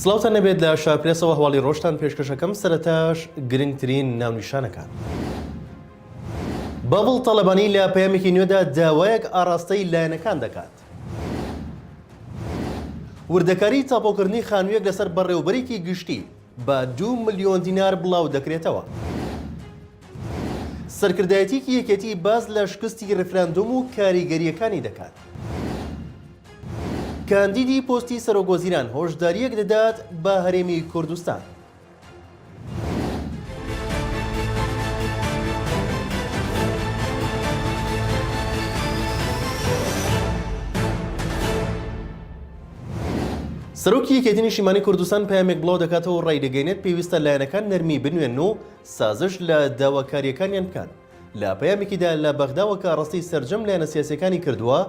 سڵاوتان نەبێت لە شاپرێسەوە هەواڵی ڕۆژتان پێشکەشەکەم سەرەتاش گرنگترین ناونیشانەکان. بەڵ تەڵەبانی لە پەیامێکی نوێدا داوایەک ئاراستەی لایەنەکان دەکات. وردەکاری تاپۆکردنی خانوویەک لەسەر بەڕێوەبەرێکی گشتی بە 2 ملیۆن دینار بڵاو دەکرێتەوە. سەرکردایەتێکی یەکێتی باز لە شکستی ڕێفراندۆم و کاریگەریەکانی دەکات. کاندیدی پۆستی سەرۆکوەزیران هۆشداریەک دەدات بە هەرێمی کوردستان. سەرۆکی یەکێتی نیشتیمانی کوردستان پەیامێک بڵاو دەکاتەوە و ڕایدەگەێنێت پێویستە لایەنەکان نەرمی بنوێن و سازش لە داواکاریەکانیان بکەن. لە پەیامێکیدا لە بەغداوە کە ڕاستی سەرجەم لایەنە سیاسیەکانی کردووە،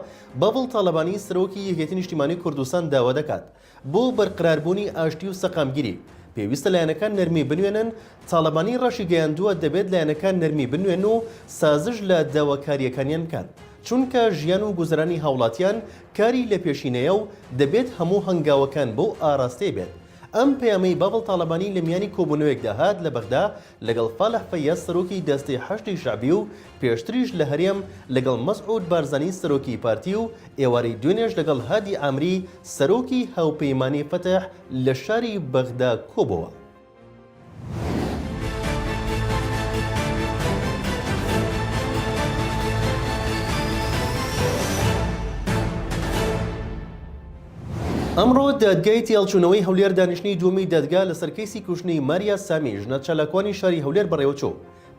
بەڵ تاڵەبانی سەرۆکی یەکێتی نیشتیمانی کوردستان داوا دەکات بۆ بەرقراربوونی ئاشتی و سەقامگیری پێویستە لایەنەکان نەرمی بنوێنن. تاڵەبانی ڕەشی گەیاندووە دەبێت لایەنەکان نەرمی بنوێن و سازش لە داواکاریەکانیان بکەن، چونکە ژیان و گوزەرانی هاوڵاتیان کاری لە پێشینەیە و دەبێت هەموو هەنگاوەکان بۆ ئاراستەی بێت. ئەم پەیامەی بەڵ تاڵەبانی لە میانی کۆبوونەوەیەکدا هات لە بەغدا لەگەڵ فالح فەیاز سەرۆکی دەستەی حەشتی شعبی و پێشتریش لە هەرێم لەگەڵ مەسعود بارزانی سەرۆکی پارتی و ئێوارەی دوێنێش لەگەڵ هادی ئامری سەرۆکی هاوپەیمانی فەتح لە شاری بەغدا کۆبەوە. ئەمڕۆ دادگای تێڵچوونەوەی هەولێر دانیشتنی دووەمی دادگا لەسەر کەیسی کوشتنی ماریا سامی ژنە چالاکوانی شاری هەولێر بەڕێوەچۆ.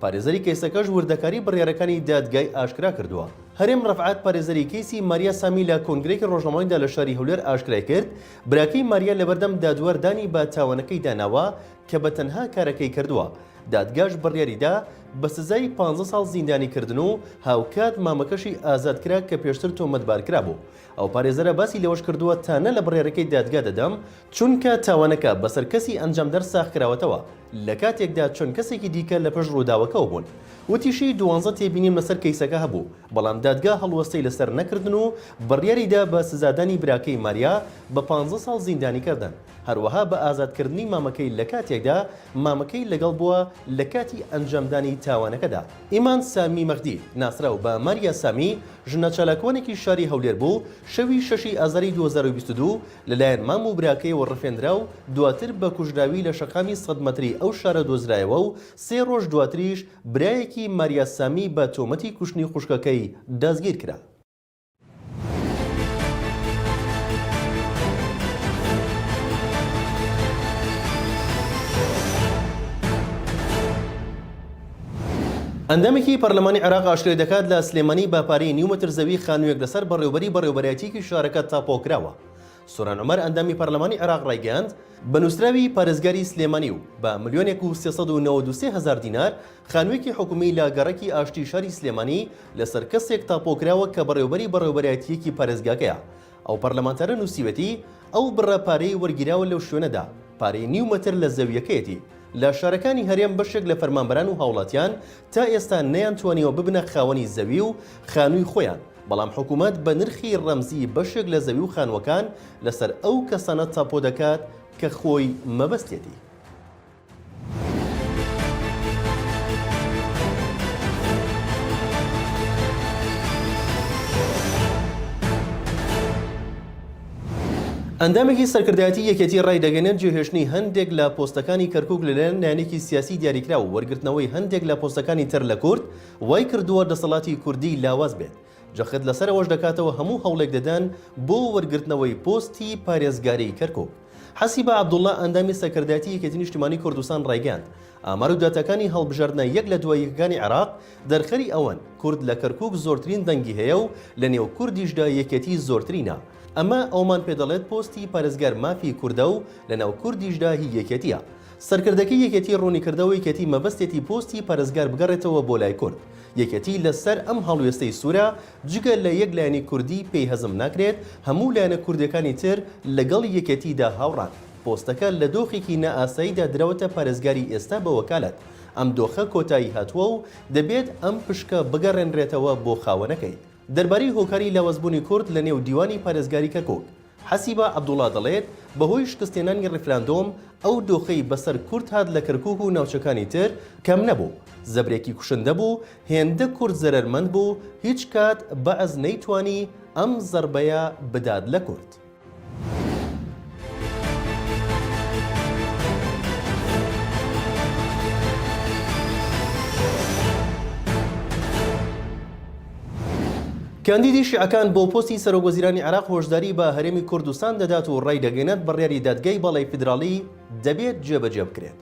پارێزەری کەیسەکەش وردەکاری بڕیارەکانی دادگای ئاشکرا کردووە. هەرێم ڕەفعات پارێزەری کەیسی ماریا سامی لە کۆنگرێکی ڕۆژنامەییدا لە شاری هەولێر ئاشکرای کرد براکەی ماریا لەبەردەم دادوەردانی بە تاوانەکەی داناوە کە بە تەنها کارەکەی کردووە. دادگاش بڕیاریدا بە سزای 15 ساڵ زیندانیکردن و هاوکات مامەکەشی ئازادکرا کە پێشتر تۆمەتبارکرا بوو. ئەو پارێزەرە باسی لەوەش کردووە تانە لە بڕیارەکەی دادگا دەدەم چونکە تاوانەکە بەسەر کەسی ئەنجامدەر ساخ کراوەتەوە لە کاتێکدا چۆن کەسێکی دیکە لە پێش ڕووداوەکەەوە بوون. وتیشی 12 تێبینیم لەسەر کەیسەکە هەبوو، بەڵام دادگا هەڵوەستەی لەسەر نەکردن و بڕیاریدا بە سزادانی براکەی ماریا بە 15 ساڵ زیندانی کردن، هەروەها بە ئازادکردنی مامەکەی لە کاتێکدا مامەکەی لەگەڵ بووە لە کاتی ئەنجامدانی تاوانەکەدا. ئیمان سامی مەغدی ناسراو بە ماریا سامی ژنە چالاکوانێکی شاری هەولێر بوو شەوی 6 ئازاری 2022 لەلایەن مام و براکەیەوە ڕفێنرا و دواتر بە کوژراوی لە شەقامی 100 مەتری ئەو شارە دۆزرایەوە و 3 ڕۆژ دواتریش برایەکی ماریا سامی بە تۆمەتی کوشتنی خوشکەکەی دەستگیر کرا. ئەندامێکی پەرلەمانی عێراق ئاشکرای دەکات لە سلێمانی باپارەی نیومەتر زەوی خانوویەک لەسەر بەڕێوەبەرایەتێکی شارەکە تاپۆکراوە. سۆران عومەر ئەندامی پەرلەمانی عێراق ڕایگەیاند بە نووسراوی پارێزگاری سلێمانی و بە 1,393,000 دینار خانوویەکی حکومی لە گەڕێکی ئاشتی شاری سلێمانی لەسەر کەسێک تاپۆکراوە کە بەڕێوەبەرایەتیەکی پارێزگاکەیە. ئەو پەرلەمانتارە نووسیوەتی ئەو بڕە پارەی وەرگیراوە لەو شوێنەدا پارەی نیومەتر لە زەویەکەیەتی. لە شارەکانی هەرێم بەشێک لە فەرمانبەران و هاوڵاتیان تا ئێستا نەیانتوانیەوە ببنە خاوەنی زەوی و خانووی خۆیان، بەڵام حکوومەت بە نرخی ڕەمزی بەشێک لە زەوی و خانوەکان لەسەر ئەو کەسانە تاپۆ دەکات کە خۆی مەبەستێتی. ئەندامێکی سەرکردایەتی یەکێتی ڕایدەگەنێت جێهێشتنی هەندێک لە پۆستەکانی کەرکووک لەلایەن لایەنێکی سیاسی دیاریکرا و وەرگرتنەوەی هەندێک لە پۆستەکانی تر لە کورد وای کردووە دەسەڵاتی کوردی لاواز بێت. جەخت لەسەرەوەش دەکاتەوە هەموو هەوڵێک دەدەن بۆ وەرگرتنەوەی پۆستی پارێزگاری کەرکووک. حەسیبە عەبدوڵڵا ئەندامی سەرکردایەتی یەکێتی نیشتیمانی کوردستان ڕایگەاند ئامار و داتەکانی هەڵبژاردنە یەک لە دوای یەکەکانی عێراق دەرخەری ئەوەن کورد لە کەرکووک زۆرترین دەنگی هەیە و لە نێو کوردیشدا یەکێتی زۆرترینە. ئەمە ئەومان پێدەڵێت پۆستی پارێزگار مافی کووردە و لە ناو کوردیشدا هی یەکێتیە. سەرکردەکەی یەکێتی ڕوونیکردەوە یەکێتی مەبەستێتی پۆستی پارێزگار بگەڕێتەوە بۆ لای کورد. یەکێتی لەسەر ئەم هەڵوێستەی سوورە جگە لە یەک لایەنی کوردی پێی هەزم ناکرێت هەموو لایەنە کوردەکانی تر لەگەڵ یەکێتیدا هاوڕان. پۆستەکە لە دۆخێکی نەئاساییدا درەوەتە پارێزگاری ئێستا بە وەکالەت. ئەم دۆخە کۆتایی هاتووە و دەبێت ئەم پشکە بگەڕێنرێتەوە بۆ خاوەنەکەی. دەربارەی هۆکاری لاوەزبوونی کورد لە نێو دیوانی پارێزگاری کەرکووک حەسیبە عەبدوڵڵا دەڵێت بەهۆی شکستێنانی ڕیفراندۆم ئەو دۆخەی بەسەر کورد هات لە کەرکووک و ناوچەکانی تر کەم نەبوو، زەبرێکی کوشندە بوو، هێندە کورد زەرەرمەند بوو، هیچ کات بەعز نەیتوانی ئەم زەربەیە بدات لە کورد. کاندیدی شیعەکان بۆ پۆستی سەرۆکوەزیرانی عێراق هۆشداری بە هەرێمی کوردستان دەدات و ڕای دەگەێنێت بڕیاری دادگای باڵای فیدراڵی دەبێت جێبەجێ بکرێت.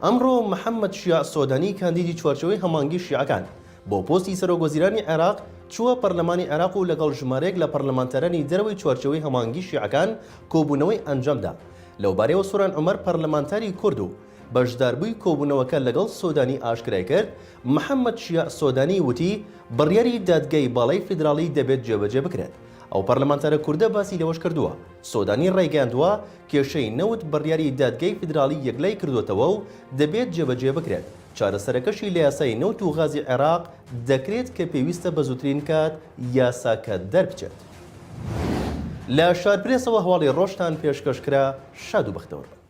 ئەمڕۆ محەممەد شیع سۆدانی کاندیدی چوارچەوەی هەمانگی شیعەکان بۆ پۆستی سەرۆکوەزیرانی عێراق چووە پەرلەمانی عێراق و لەگەڵ ژمارەیەک لە پەرلەمانتەرانی دەرەوەی چوارچەوەی هەمانگی شیعەکان کۆبوونەوەی ئەنجامدا. لەوبارەیەوە سۆران عومەر پەرلەمانتاری کورد و بەشداربووی کۆبوونەوەکە لەگەڵ سۆدانی ئاشکرای کرد. محەممەد شیع سۆدانی وتی بڕیاری دادگای باڵای فیدراڵی دەبێت جێبەجێ بکرێت. ئەو پەرلەمانتارە کوردە باسی لەوەش کردووە. سۆدانی ڕایگەاندووە کێشەی نەوت بڕیاری دادگای فیدراڵی یەکلای کردوێتەوە و دەبێت جێبەجێ بکرێت. چارەسەرەکەشی لە یاسای نەوت و غازی عێراق دەکرێت کە پێویستە بە زووترین کات یاساکە دەربچێت. لە شارپرێسەوە هەواڵی ڕۆژتان پێشکەشکرا. شاد و بەختەوەڕ.